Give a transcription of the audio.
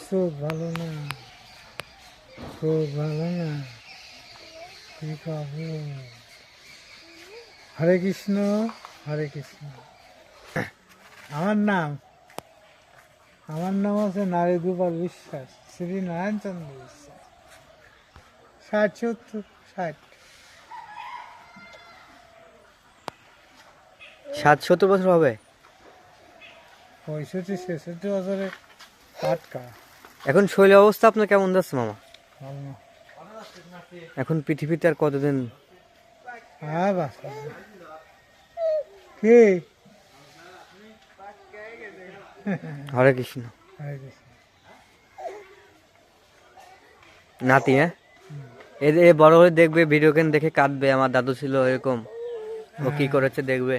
চোখ ভালো না, চোখ ভালো না, কি খাবো? হরে কৃষ্ণ, হরে কৃষ্ণ। আমার নাম আছে নারী গোপাল বিশ্বাস, শ্রী নারায়ণ চন্দ্র বিশ্বাস। 60-70 60-70 বছর হবে। 65-66 বছরে টাটকা। এখন শরীরের অবস্থা আপনার কেমন যাচ্ছে মামা? ভালো না। এখন পৃথিবীতে আর কতদিন? হ্যাঁ বাস কে? হরে কৃষ্ণ। হরে কৃষ্ণ। নাতি, হ্যাঁ, এ বড় হলে দেখবে ভিডিও গেম দেখে কাঁদবে, আমার দাদু ছিল এরকম, ও কি করেছে দেখবে।